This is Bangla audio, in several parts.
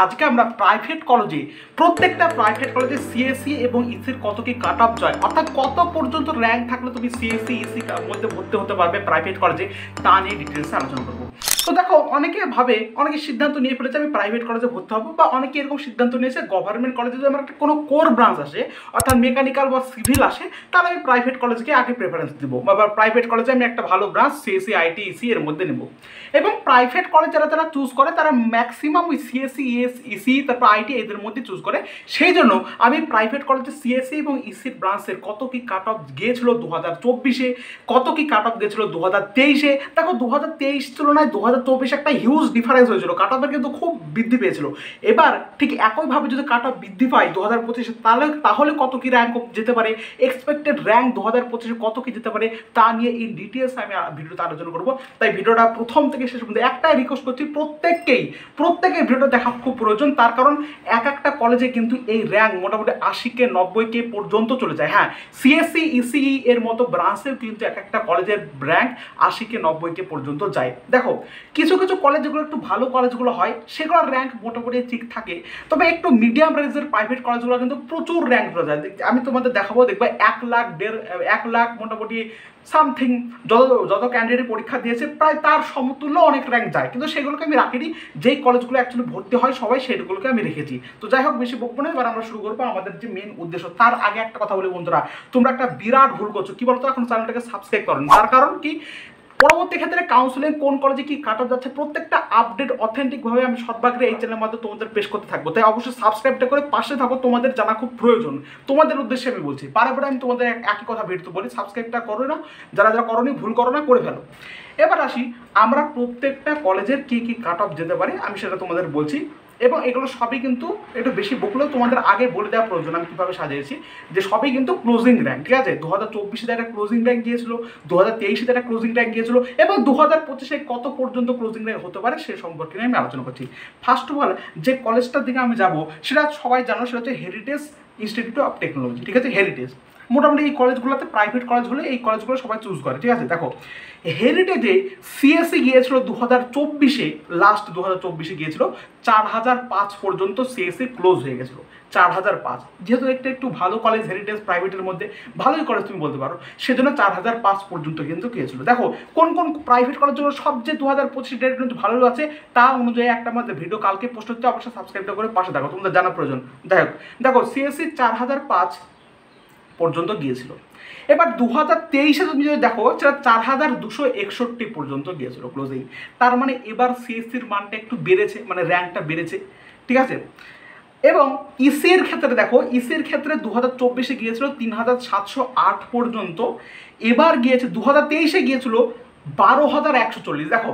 আজকে আমরা প্রাইভেট কলেজে প্রত্যেকটা প্রাইভেট কলেজে সিএসসি এবং ইসির কত কি কাট অফ যায়, অর্থাৎ কত পর্যন্ত র্যাঙ্ক থাকলে তুমি সিএসসি ইসি মধ্যে ভর্তি হতে পারবে প্রাইভেট কলেজে, তা নিয়ে ডিটেলসে আলোচনা করবো। তো দেখো, অনেকে ভাবে, অনেকে সিদ্ধান্ত নিয়ে ফেলেছে আমি প্রাইভেট কলেজে ভর্তি হবো, বা অনেকে এরকম সিদ্ধান্ত নিয়েছে গভর্নমেন্ট কলেজে যদি আমার একটা কোনো কোর ব্রাঞ্চ আসে, অর্থাৎ মেকানিক্যাল বা সিভিল আসে, তাহলে আমি প্রাইভেট কলেজকে আগে প্রেফারেন্স দিব, বা প্রাইভেট কলেজে আমি একটা ভালো ব্রাঞ্চ সিএসসি আইটি ইসি এর মধ্যে নেব। এবং প্রাইভেট কলেজ যারা তারা চুজ করে তারা ম্যাক্সিমাম ওই সিএসসি ইসি তারপর আইটি এদের মধ্যে চুজ করে। সেই জন্য আমি প্রাইভেট কলেজে সিএসসি এবং ইসির ব্রাঞ্চের কত কি কাট অফ গিয়েছিল 2024-এ, কত কি কাট অফ গিয়েছিল 2023-এ। দেখো 2023 তুলনায় 2024 একটা হিউজ ডিফারেন্স হয়েছিল, কাট অফের কিন্তু খুব বৃদ্ধি পেয়েছিল। এবার ঠিক একইভাবে যদি কাট অফ বৃদ্ধি পায় 2025-এ, তাহলে কত কি র্যাঙ্ক যেতে পারে, এক্সপেক্টেড র্যাঙ্ক 2025-এ কত কি যেতে পারে, তা নিয়ে ইন ডিটেলস আমি ভিডিওতে আলোচনা করবো। তাই ভিডিওটা প্রথম থেকে শেষ পর্যন্ত একটাই রিকোয়েস্ট করছি, প্রত্যেকেই ভিডিওটা দেখা খুব প্রয়োজন। তার কারণ এক একটা কলেজে কিন্তু এই র্যাঙ্ক মোটামুটি 80K 90K পর্যন্ত চলে যায়। হ্যাঁ, সিএসসি ইসিই এর মতো ব্রাঞ্চেও কিন্তু এক একটা কলেজের র্যাঙ্ক 80K 90K পর্যন্ত যায়। দেখো, কিছু কিছু কলেজ যেগুলো একটু ভালো কলেজগুলো হয় সেগুলোর র্যাঙ্ক মোটামুটি ঠিক থাকে, তবে একটু মিডিয়াম রেঞ্জের প্রাইভেট কলেজগুলো কিন্তু প্রচুর র্যাঙ্ক চলে যায়। আমি তোমাদের দেখাবো, দেখবে 1 লাখ মোটামুটি সামথিং যত ক্যান্ডিডেট পরীক্ষা দিয়েছে প্রায় তার সমতুল্য অনেক র্যাঙ্ক যায়, কিন্তু সেগুলোকে আমি রাখিনি। যেই কলেজগুলো অ্যাকচুয়ালি ভর্তি হয় সবাই সেগুলোকে আমি রেখেছি। তো যাই হোক, বেশি বকবো না, এবার আমরা শুরু করবো আমাদের যে মেন উদ্দেশ্য। তার আগে একটা কথা বলি বন্ধুরা, তোমরা একটা বিরাট ভুল করছো। কি বলতো, এখন চ্যানেলটাকে সাবস্ক্রাইব করো। তার কারণ কি, পরবর্তী ক্ষেত্রে কাউন্সিলিং কোন কলেজে কি কাট অফ যাচ্ছে প্রত্যেকটা আপডেট অথেন্টিকভাবে আমি শর্টভাগে এই চ্যানেলের মাধ্যমে তোমাদের পেশ করতে থাকবো। তাই অবশ্যই সাবস্ক্রাইবটা করে পাশে থাকো, তোমাদের জানা খুব প্রয়োজন। তোমাদের উদ্দেশ্যে আমি বলছি, বারে আমি তোমাদের একই কথা ভিডিওতে বলি, সাবস্ক্রাইবটা করো না, যারা করোনি ভুল করো না, করে ফেলো। এবার আসি, আমরা প্রত্যেকটা কলেজের কি কি কাট অফ যেতে পারে আমি সেটা তোমাদের বলছি, এবং এগুলো সবই কিন্তু একটু বেশি বকলেও তোমাদের আগে বলে দেওয়া প্রয়োজন আমি কীভাবে সাজিয়েছি, যে সবই কিন্তু ক্লোজিং র্যাঙ্ক। ঠিক আছে, 2024-এ একটা ক্লোজিং র্যাঙ্ক গিয়েছিল, 2023-এ একটা ক্লোজিং র্যাঙ্ক গিয়েছিল, এবং 2025-এ কত পর্যন্ত ক্লোজিং র্যাঙ্ক হতে পারে সে সম্পর্কে নিয়ে আমি আলোচনা করছি। ফার্স্ট অফ অল, যে কলেজটার দিকে আমি যাব সেটা সবাই জানো, সেটা হচ্ছে হেরিটেজ ইনস্টিটিউট অফ টেকনোলজি। ঠিক আছে, হেরিটেজ মোটামুটি এই কলেজগুলোতে প্রাইভেট কলেজ হলে এই কলেজগুলো সবাই চুজ করে। ঠিক আছে, দেখো হেরিটেজে সিএসসি গিয়েছিল 2024-এ, লাস্ট 2024-এ গিয়েছিল 4005 পর্যন্ত সিএসসি ক্লোজ হয়ে গেছিলো। 4005, যেহেতু একটু ভালো কলেজ হেরিটেজ প্রাইভেটের মধ্যে ভালোই কলেজ তুমি বলতে পারো, সেজন্য 4005 পর্যন্ত কিন্তু গিয়েছিল। দেখো কোন কোন প্রাইভেট কলেজগুলো সবচেয়ে 2025 ডেট কিন্তু ভালো আছে, তা অনুযায়ী একটা আমাদের ভিডিও কালকে পোস্ট হচ্ছে, অবশ্যই সাবস্ক্রাইবটা করে পাশে থাকো, তোমাদের জানা প্রয়োজন। দেখো সিএসসি 4005 পর্যন্ত গিয়েছিল। এবার 2023-এ তুমি যদি দেখো সেটা 4261 পর্যন্ত গিয়েছিল ক্লোজিং। তার মানে এবার সিএসসির মানটা একটু বেড়েছে, মানে র্যাঙ্কটা বেড়েছে। ঠিক আছে, এবং ইসির ক্ষেত্রে দেখো, ইসির ক্ষেত্রে 2024-এ গিয়েছিল 3708 পর্যন্ত, এবার গিয়েছে 2023-এ গিয়েছিল 12140। দেখো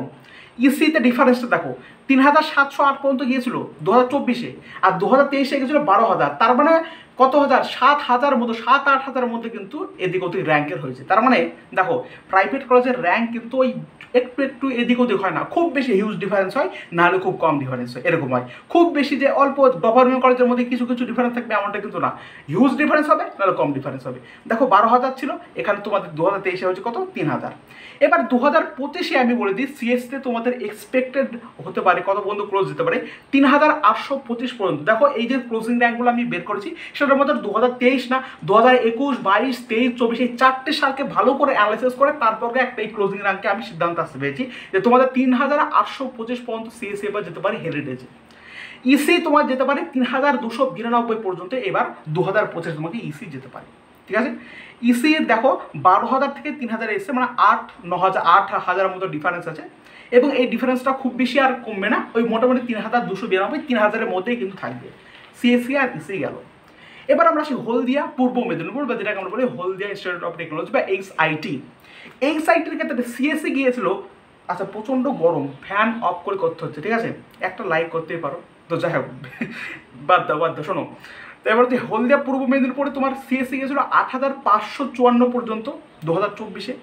ইসিতে ডিফারেন্সটা দেখো, 3708 পর্যন্ত গিয়েছিল 2024-এ, আর 2023-এ গিয়েছিল 12000। তার মানে কত হাজার, 7000 মতো, 7-8 মধ্যে কিন্তু এদিক ওদিক র্যাঙ্কের হয়েছে। তার মানে দেখো, প্রাইভেট কলেজের র্যাঙ্ক কিন্তু ওই একটু এদিক ওদিক হয় না, খুব বেশি হিউজ ডিফারেন্স হয়, নাহলে খুব কম ডিফারেন্স হয়, এরকম হয়। খুব বেশি যে অল্প গভর্নমেন্ট কলেজের মধ্যে কিছু কিছু ডিফারেন্স থাকবে এমনটা কিন্তু না, হিউজ ডিফারেন্স হবে, নাহলে কম ডিফারেন্স হবে। দেখো 12000 ছিল, এখানে তোমাদের 2023-এ হচ্ছে কত, 3000। এবার 2025-এ আমি বলে দিই, সিএসসিতে তোমাদের এক্সপেক্টেড হতে পারে কত পর্যন্ত ক্লোজ দিতে পারে, 3825 পর্যন্ত। দেখো এই যে ক্লোজিং র্যাঙ্কগুলো আমি বের করেছি সেটার মধ্যে 2023 না, 2021, 22, 23, 24 এই 4টে সালকে ভালো করে অ্যানালাইসিস করে তারপরে একটা এই ক্লোজিং র্যাঙ্কে আমি সিদ্ধান্ত আসতে পেরেছি যে তোমাদের 3825 পর্যন্ত সিএসসি এবার যেতে পারে হেরিটেজে। ইসি তোমার যেতে পারে 3292 পর্যন্ত, এবার 2025 তোমাকে ইসি যেতে পারে। ঠিক আছে, ইসি দেখো 12000 থেকে 3000 এসছে, মানে 8-9000 মতো ডিফারেন্স আছে, এবং এই ডিফারেন্সটা খুব বেশি আর কমবে না, ওই মোটামুটি 3292, 3000-এর মধ্যেই কিন্তু থাকবে সিএসসি আর ইসি গেল। এবার আমরা আসি হলদিয়া পূর্ব মেদিনীপুর, বা যেটাকে আমরা বলি হলদিয়া ইনস্টিটিউট অফ টেকনোলজি বা এক্সআইটি। এক্সআইটির ক্ষেত্রে সিএসসি গিয়েছিল, আচ্ছা প্রচণ্ড গরম, ফ্যান অফ করে করতে হচ্ছে। ঠিক আছে, একটা লাইক করতেই পারো, তো যাই হোক বাদ দাও শোনো। তো এবার হচ্ছে হলদিয়া পূর্ব মেদিনীপুরে তোমার সিএসসি গিয়েছিল 8554 পর্যন্ত 2024-এ,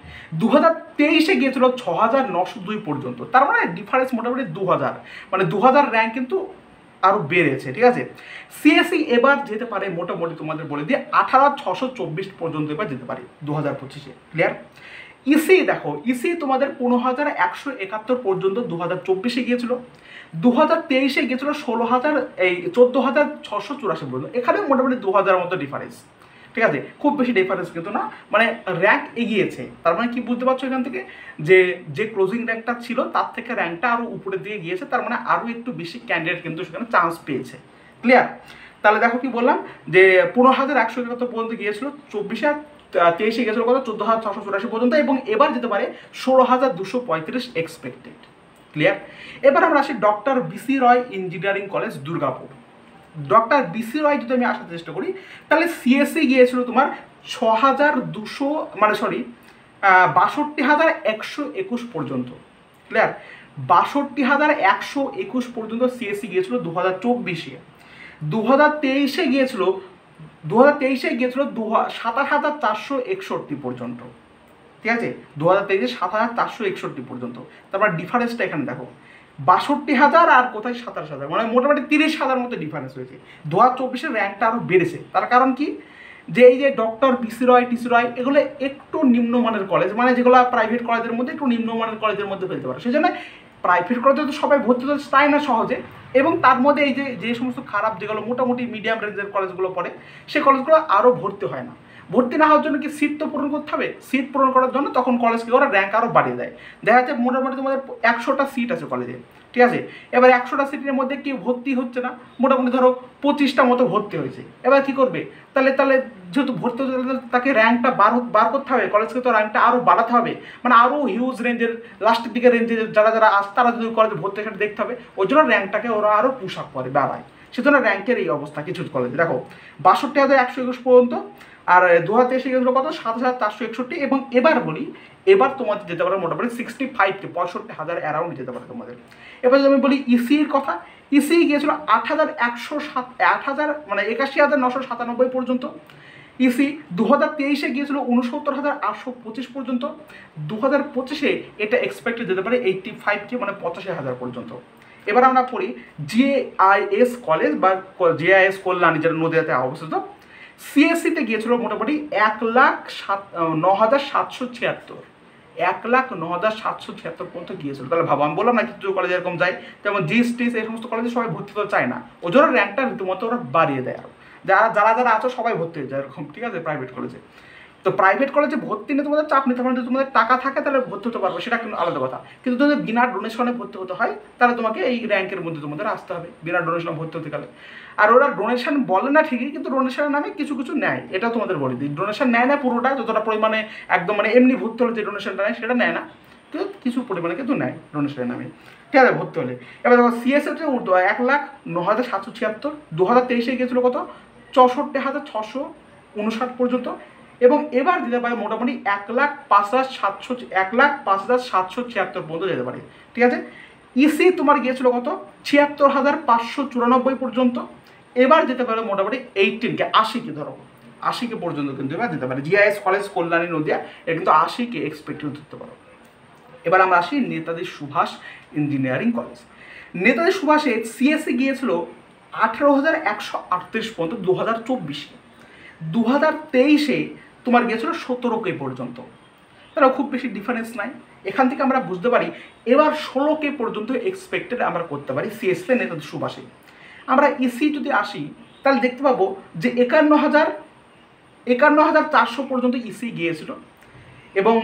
2023-এ গিয়েছিল 6902 পর্যন্ত। তার মানে ডিফারেন্স মোটামুটি 2000, মানে 2000 র্যাঙ্ক কিন্তু আরও বেড়েছে। ঠিক আছে, সিএসসি এবার যেতে পারে মোটামুটি তোমাদের বলে দিয়ে 18624 পর্যন্ত এবার যেতে পারে 2025-এ। ক্লিয়ার? ইসি দেখো, ইসি তোমাদের 15171 পর্যন্ত 2024-এ গিয়েছিল, 2023-এ গিয়েছিল 16,000 এই 14,684 পর্যন্ত, এখানে মোটামুটি 2,000 মতো ডিফারেন্স, ঠিক আছে, খুব বেশি ডিফারেন্স কিন্তু না, মানে র্যাঙ্ক এগিয়েছে। তার মানে কি বুঝতে পারছো এখান থেকে, যে ক্লোজিং র্যাঙ্কটা ছিল তার থেকে র্যাঙ্কটা আরও উপরের দিকে গিয়েছে, তার মানে আরও একটু বেশি ক্যান্ডিডেট কিন্তু সেখানে চান্স পেয়েছে। ক্লিয়ার? তাহলে দেখো কি বললাম, যে 15,171 পর্যন্ত গিয়েছিল 24-এ, 23-এ গিয়েছিল কত 14,684 পর্যন্ত, এবং এবার যেতে পারে 16,235 এক্সপেক্টেড। ক্লিয়ার? এবার আমরা আসি doctor BC Roy engineering college Durgapur. Doctor BC Roy যদি আমি আসার চেষ্টা করি, তাহলে সিএসসি গিয়েছিল তোমার 6,200 মানে সরি 62,121 পর্যন্ত। ক্লিয়ার? 62,121 পর্যন্ত সিএসসি গিয়েছিল 2024-এ। 2023-এ গিয়েছিল 27,461 পর্যন্ত। ঠিক আছে, 2023-এ 7,461 পর্যন্ত। তারপর ডিফারেন্সটা এখানে দেখো, 62,000 আর কোথায় 27,000, মানে মোটামুটি 30,000 মতো ডিফারেন্স হয়েছে। 2024-এর র্যাঙ্কটা আরও বেড়েছে। তার কারণ কি, যে এই যে ডক্টর বিসি রয়, টিসি রয়, এগুলো একটু নিম্নমানের কলেজ, মানে যেগুলো প্রাইভেট কলেজের মধ্যে একটু নিম্নমানের কলেজের মধ্যে ফেলতে পারে। সেই জন্য প্রাইভেট কলেজে তো সবাই ভর্তি হতে চায় না সহজে, এবং তার মধ্যে এই যে সমস্ত খারাপ যেগুলো মোটামুটি মিডিয়াম রেঞ্জের কলেজগুলো পড়ে, সেই কলেজগুলো আরও ভর্তি হয় না। ভর্তি না হওয়ার জন্য কি সিট তো পূরণ করতে হবে, সিট পূরণ করার জন্য তখন কলেজ কি করে র্যাঙ্ক আরও বাড়িয়ে দেয়। দেখা যাচ্ছে মোটামুটি তোমাদের 100টা সিট আছে কলেজে, ঠিক আছে, এবার 100টা সিটের মধ্যে কেউ ভর্তি হচ্ছে না, মোটামুটি ধরো 25টা মতো ভর্তি হয়েছে। এবার কি করবে, তাহলে যেহেতু ভর্তি হচ্ছে তাকে র্যাঙ্কটা বার করতে হবে, কলেজকে তো র্যাঙ্কটা আরও বাড়াতে হবে, মানে আরও হিউজ রেঞ্জের লাস্টের দিকে রেঞ্জে যারা আসে তারা যদি কলেজে ভর্তি সেটা দেখতে হবে, ওই জন্য র্যাঙ্কটাকে ওরা আরও পুশ আপ করে, বাড়ায়। সেজন্য র্যাঙ্কের এই অবস্থা কিছু কলেজে। দেখো 62,121 পর্যন্ত, আর 2023-এ গেছিল কত 7,461। এবং এবার বলি, এবার তোমাদের যেতে পারে মোটামুটি 65-কে 65,000 অ্যারাউন্ড যেতে পারে তোমাদের। এবার যদি আমি বলি ইসির কথা, ইসি গিয়েছিল 8,107 মানে 81,997 পর্যন্ত। ইসি 2023-এ গিয়েছিল 69,825 পর্যন্ত। 2025-এ এটা এক্সপেক্টেড যেতে পারে 85-কে মানে 85,000 পর্যন্ত। এবার আমরা পড়ি জেআইএস কলেজ বা জেআইএস কল্যাণী, যেটা নদীয়াতে অবস্থিত। সিএসসিতে গিয়েছিল মোটামুটি 1,09,776, 1,09,776 পর্যন্ত গিয়েছিল। তাহলে ভাবো, আমি বললাম না কিছু কলেজে এরকম যায়, যেমন জিএসটিস এই সমস্ত কলেজে সবাই ভর্তি হতে চায় না, ওই জন্য র্যাঙ্কটা রীতিমতো ওরা বাড়িয়ে দেয়। আরও যারা আছো সবাই ভর্তি হয়ে যায় এরকম, ঠিক আছে, প্রাইভেট কলেজে। তো প্রাইভেট কলেজে ভর্তি নিয়ে তোমাদের চাপ নিতে পারবে, যদি তোমাদের টাকা থাকে তাহলে ভর্তি হতে পারবে, সেটা কিন্তু আলাদা কথা। কিন্তু যদি বিনা ডোনেশনে ভর্তি হতে হয় তাহলে তোমাকে এই র্যাঙ্কের মধ্যে তোমাদের আসতে হবে বিনা ডোনেশনে ভর্তি হতে গেলে। আর ওরা ডোনেশন বলে না ঠিকই, কিন্তু ডোনেশনের নামে কিছু কিছু নেয়, এটা তোমাদের বলে দিই। ডোনেশন নেয় না পুরোটা, যতটা পরিমাণে একদম মানে এমনি ভর্তি হলে যে ডোনেশনটা নেয় সেটা নেয় না, কিন্তু কিছু পরিমাণে কিন্তু নেয় ডোনেশনের নামে, ঠিক আছে, ভর্তি হলে। এবার দেখো সিএসএফে 1,09,776, 2023-এ গিয়েছিল কত 64,659 পর্যন্ত। এবং এবার যেতে পারে মোটামুটি 1,05,776 পর্যন্ত যেতে পারে, ঠিক আছে। ইসি তোমার গিয়েছিল কত 76,594 পর্যন্ত। এবার যেতে পারে মোটামুটি 18-কে 80-কে ধরো 80-কে পর্যন্ত কিন্তু এবার যেতে পারে। জিআইএস কলেজ কল্যাণী নদিয়া, এটা কিন্তু 80-কে এক্সপেক্টেড ধরতে পারো। এবার আমরা আসি নেতাজি সুভাষ ইঞ্জিনিয়ারিং কলেজ। নেতাজি সুভাষে সিএসসি গিয়েছিল 18,138 পর্যন্ত 2024-এ। 2023-এ তোমার গিয়েছিল 17K পর্যন্ত, তারা খুব বেশি ডিফারেন্স নাই। এখান থেকে আমরা বুঝতে পারি এবার 16K পর্যন্ত এক্সপেক্টেড আমরা করতে পারি সিএসসি নেতাজি সুভাষে। আমরা ইসি যদি আসি তাহলে দেখতে পাবো যে 51,400 পর্যন্ত ইসি গিয়েছিল, এবং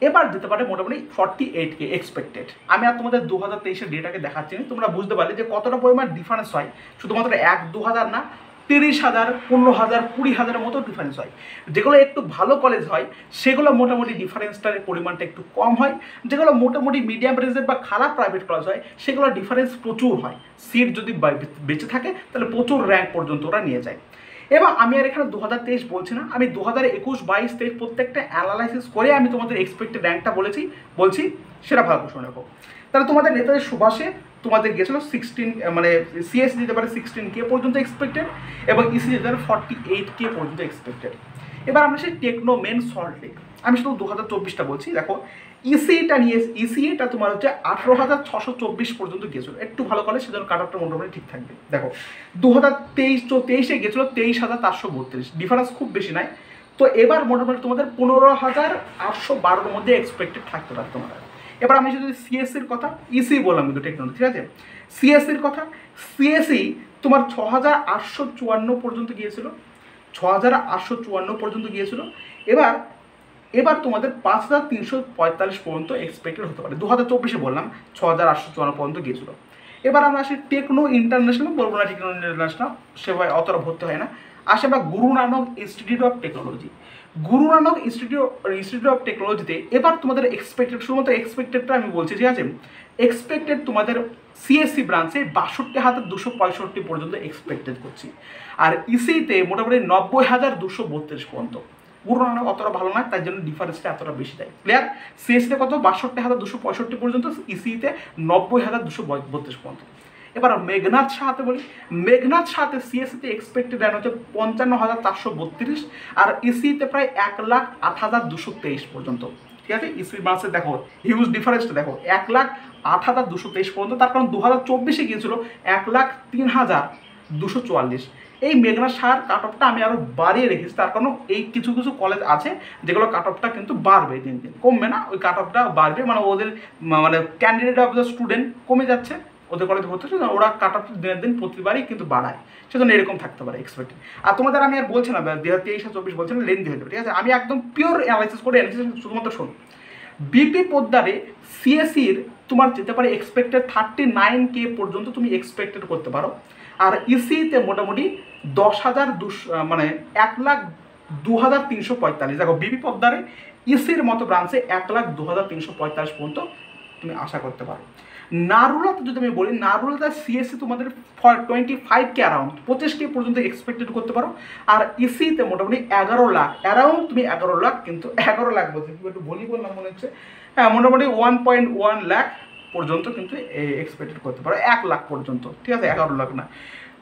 এবার যেতে পারে মোটামুটি 48K এক্সপেক্টেড। আমি আর তোমাদের 2023-এর ডেটাকে দেখাচ্ছি না, তোমরা বুঝতে পারলে যে কতটা পরিমাণ ডিফারেন্স হয়। শুধুমাত্র 1-2,000 না, 30,000, 15,000, 20,000-এর মতো ডিফারেন্স হয়। যেগুলো একটু ভালো কলেজ হয় সেগুলো মোটামুটি ডিফারেন্সটার পরিমাণটা একটু কম হয়। যেগুলো মোটামুটি মিডিয়াম রেঞ্জের বা খারাপ প্রাইভেট কলেজ হয় সেগুলো ডিফারেন্স প্রচুর হয়। সিট যদি বেঁচে থাকে তাহলে প্রচুর র্যাঙ্ক পর্যন্ত ওরা নিয়ে যায়। এবং আমি আর এখানে 2023 বলছি না, আমি 2021, 22, 23 প্রত্যেকটা অ্যানালাইসিস করে আমি তোমাদের এক্সপেক্টেড র্যাঙ্কটা বলছি, সেটা ভালো প্রশ্ন রাখো। তাহলে তোমাদের নেতাজি সুভাষে তোমাদের গেছিলো 16 মানে সিএস দিতে পারে 16K পর্যন্ত এক্সপেক্টেড, এবং ইসি দিতে পারে 48K পর্যন্ত এক্সপেক্টেড। এবার আমরা সেই টেকনো মেন সল্ট লেক, আমি শুধু 2024টা বলছি। দেখো ইসিটা তোমার হচ্ছে 18,624 পর্যন্ত গেছিলো, একটু ভালো করে সেজন্য কাট অফটা মোটামুটি ঠিক থাকবে। দেখো 2023-24-এ গেছিলো 23,832, ডিফারেন্স খুব বেশি নাই। তো এবার মোটামুটি তোমাদের 15,812-র মধ্যে এক্সপেক্টেড থাকতে পারে তোমার। এবার আমি যদি সিএসসির কথা, ইসি বললাম কিন্তু টেকনোলজি, ঠিক আছে। সিএসসির কথা, সিএসসি তোমার 6,854 পর্যন্ত গিয়েছিল, 6,854 পর্যন্ত গিয়েছিল। এবার তোমাদের 5,345 পর্যন্ত এক্সপেক্টেড হতে পারে। 2024 বললাম 6,854 পর্যন্ত গিয়েছিল। এবার আমরা আসি টেকনো ইন্টারন্যাশনাল, বলবো না টেকনো ইন্টারন্যাশনাল সেভাবে অতটা ভর্তি হয় না। আসে আমরা Guru Nanak institute of technology. Guru Nanak institute of টেকনোলজিতে এবার তোমাদের এক্সপেক্টেড, শুধুমাত্র এক্সপেক্টেডটা আমি বলছি, ঠিক আছে। এক্সপেক্টেড তোমাদের সিএসসি ব্রাঞ্চে 62,265 পর্যন্ত এক্সপেক্টেড করছি, আর ইসিতে মোটামুটি 90,232 পর্যন্ত। গুরু নানক অতটা ভালো নয়, তাই জন্য ডিফারেন্সটা এতটা বেশি দেয়। ক্লিয়ার? সিএসসিতে কত? 62,265 পর্যন্ত, ইসিতে 90,232 পর্যন্ত। এবার মেঘনাথ সাহাতে বলি, মেঘনাথ সাহাতে সিএসসিতে এক্সপেক্টেড র্যাঙ্ক হচ্ছে 55,432, আর ইসিতে প্রায় 1,08,223 পর্যন্ত, ঠিক আছে। ইসি ব্রাঞ্চে দেখো হিউজ ডিফারেন্সটা দেখো, 1,08,223 পর্যন্ত। তার কারণ 2024 গিয়েছিল 1,03,244। এই মেঘনাথ সাহার কাট অফটা আমি আরও বাড়িয়ে রেখেছি, তার কারণ এই কিছু কিছু কলেজ আছে যেগুলো কাট অফটা কিন্তু বাড়বে, দিন দিন কমবে না, ওই কাট অফটা বাড়বে, মানে ওদের মানে ক্যান্ডিডেট অফ দ্য স্টুডেন্ট কমে যাচ্ছে ওদের কলেজ হচ্ছে, ওরা কাট অফ দিনের দিন প্রতিবারই কিন্তু বাড়ায়, সেজন্য এরকম থাকতে পারে এক্সপেক্টেড। আর তোমাদের আমি আর বলছি না 2023-24 বলছি না, লেন্দি হয়ে যাবে, ঠিক আছে। আমি একদম পিওর অ্যানালাইসিস করে শুধুমাত্র শোনো। বিপি পোদ্দারে সিএসসির তোমার যেতে পারে এক্সপেক্টেড 39K পর্যন্ত তুমি এক্সপেক্টেড করতে পারো, আর ইসিতে মোটামুটি 10,200 মানে 1,02,345। দেখো বিপি পোদ্দারে ইসির মতো ব্রাঞ্চে 1,02,345 পর্যন্ত তুমি আশা করতে পারো। নারুলাতে যদি আমি বলি, নারুলাতে সিএসসি তোমাদের 25K অ্যারাউন্ড 25K পর্যন্ত এক্সপেক্টেড করতে পারো, আর ইসিতে মোটামুটি 11 লাখ অ্যারাউন্ড তুমি 11 লাখ, কিন্তু 11 লাখ বলছি একটু বলি বললাম মনে হচ্ছে, হ্যাঁ মোটামুটি 1.1 লাখ পর্যন্ত কিন্তু এক্সপেক্টেড করতে পারো, 1 লাখ পর্যন্ত, ঠিক আছে, 11 লাখ না।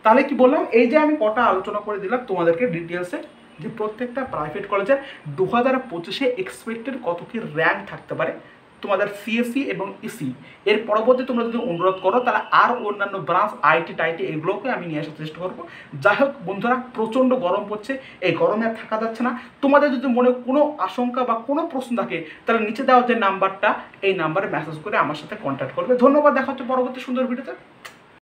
তাহলে কি বললাম, এই যে আমি কটা আলোচনা করে দিলাম তোমাদেরকে ডিটেলসে, যে প্রত্যেকটা প্রাইভেট কলেজের 2025 এক্সপেক্টেড কত কি র্যাঙ্ক থাকতে পারে তোমাদের সিএসসি এবং ইসি। এর পরবর্তী তোমরা যদি অনুরোধ করো তাহলে আর অন্যান্য ব্রাঞ্চ আইটি টাইটি এগুলোকে আমি নিয়ে আসার চেষ্টা করবো। যাই হোক বন্ধুরা, প্রচণ্ড গরম পড়ছে, এই গরমে আর থাকা যাচ্ছে না। তোমাদের যদি মনে কোনো আশঙ্কা বা কোনো প্রশ্ন থাকে তাহলে নিচে দেওয়া যে নাম্বারটা, এই নাম্বারে মেসেজ করে আমার সাথে কন্ট্যাক্ট করবে। ধন্যবাদ, দেখা হচ্ছে পরবর্তী সুন্দর ভিডিওতে।